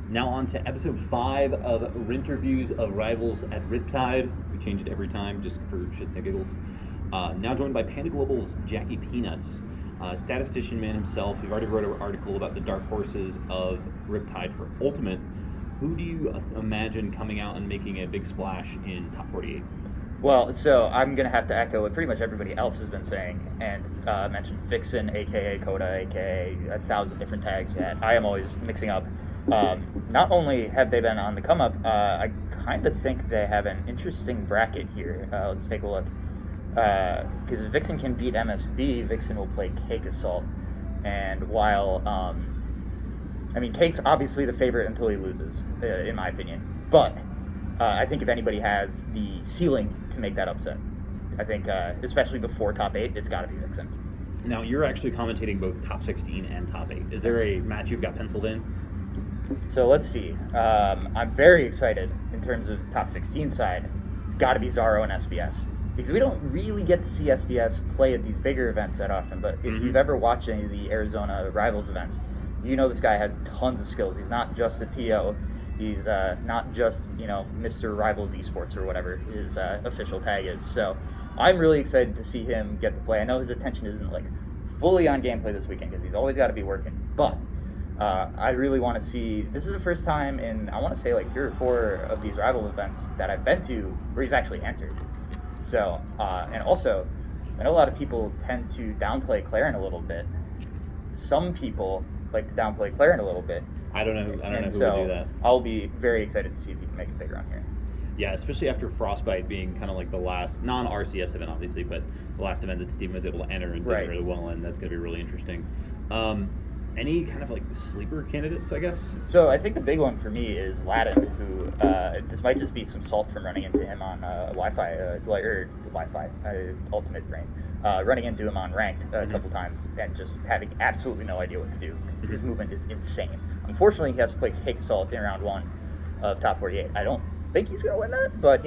Now on to episode 5 of Rinterviews of Rivals at Riptide. We change it every time just for shits and giggles. Now joined by Panda Global's Jackie Peanuts, statistician man himself. We've already wrote an article about the dark horses of Riptide for Ultimate. Who do you imagine coming out and making a big splash in Top 48? Well, so I'm going to have to echo what pretty much everybody else has been saying and mention Vixen, a.k.a. Coda, a.k.a. 1,000 different tags that I am always mixing up. Not only have they been on the come-up, I kind of think they have an interesting bracket here. Let's take a look. Because if Vixen can beat MSB, Vixen will play Cake Assault. And while, Cake's obviously the favorite until he loses, in my opinion. But I think if anybody has the ceiling to make that upset, I think, especially before top 8, it's got to be Vixen. Now, you're actually commentating both top 16 and top 8. Is there a match you've got penciled in? So let's see. I'm very excited in terms of top 16 side. It's got to be Zaro and SBS. Because we don't really get to see SBS play at these bigger events that often. But if you've ever watched any of the Arizona Rivals events, you know this guy has tons of skills. He's not just a TO. He's not just, Mr. Rivals Esports or whatever his official tag is. So I'm really excited to see him get to play. I know his attention isn't fully on gameplay this weekend because he's always got to be working. But I really want to see, this is the first time in, I want to say 3 or 4 of these rival events that I've been to where he's actually entered. So, and also, I know a lot of people tend to downplay Claren a little bit. Some people like to downplay Claren a little bit. I don't know who so would do that. I'll be very excited to see if he can make a big run here. Yeah, especially after Frostbite being kind of the last non-RCS event, obviously, but the last event that Steven was able to enter and did really well in. That's going to be really interesting. Any kind of sleeper candidates, I guess? So I think the big one for me is Ladin, who this might just be some salt from running into him on Ultimate Brain, running into him on Ranked a couple times and just having absolutely no idea what to do because his movement is insane. Unfortunately, he has to play Cake Assault in round 1 of Top 48. I don't think he's going to win that, but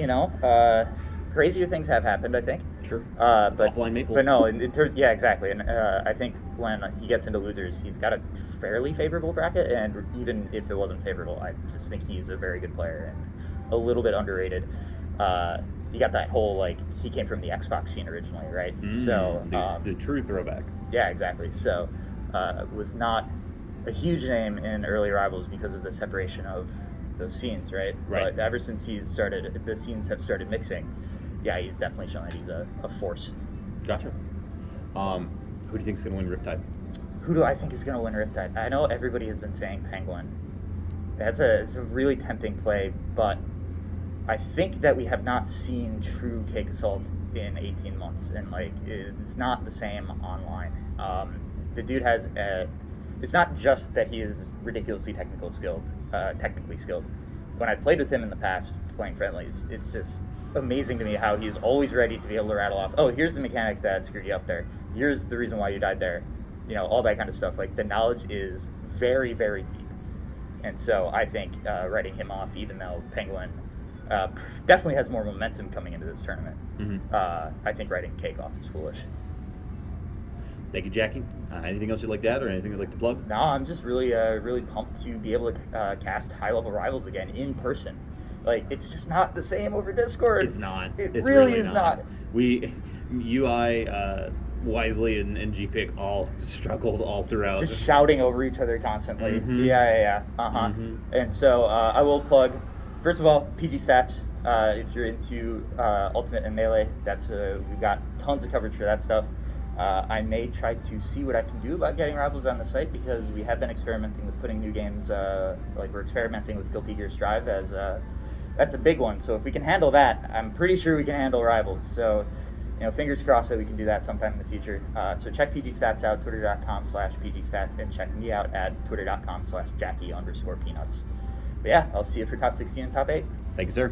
crazier things have happened, I think. Sure. But offline Maple. But no, in terms, yeah, exactly. And I think when he gets into losers, he's got a fairly favorable bracket. And even if it wasn't favorable, I just think he's a very good player and a little bit underrated. You got that whole he came from the Xbox scene originally, right? So the true throwback. Yeah, exactly. So was not a huge name in early Rivals because of the separation of those scenes, right? But ever since the scenes have started mixing. Yeah, he's definitely shown that he's a force. Gotcha. Who do you think is going to win Riptide? Who do I think is going to win Riptide? I know everybody has been saying Penguin. It's a really tempting play, but I think that we have not seen true Cake Assault in 18 months, and it's not the same online. The dude has it's not just that he is ridiculously technically skilled. When I played with him in the past, playing friendlies, it's just amazing to me how he's always ready to be able to rattle off, oh, here's the mechanic that screwed you up there, here's the reason why you died there, all that kind of stuff. The knowledge is very, very deep, and so I think writing him off, even though Penguin definitely has more momentum coming into this tournament, I think writing Cake off is foolish. Thank you, Jackie. Anything else you'd like to add or anything you'd like to plug? No, I'm just really really pumped to be able to cast high-level Rivals again in person. It's just not the same over Discord. It's not. It's really is not. UI, Wisely, and GPIC all struggled all throughout. Just shouting over each other constantly. Yeah. And so I will plug, first of all, PG Stats. If you're into Ultimate and Melee, that's we've got tons of coverage for that stuff. I may try to see what I can do about getting Rivals on the site because we have been experimenting with putting new games, we're experimenting with Guilty Gear Strive as that's a big one. So if we can handle that, I'm pretty sure we can handle Rivals. So, fingers crossed that we can do that sometime in the future. So check PG Stats out, twitter.com/PG Stats, and check me out at twitter.com/Jackie_Peanuts. But yeah, I'll see you for top 16 and top 8. Thank you, sir.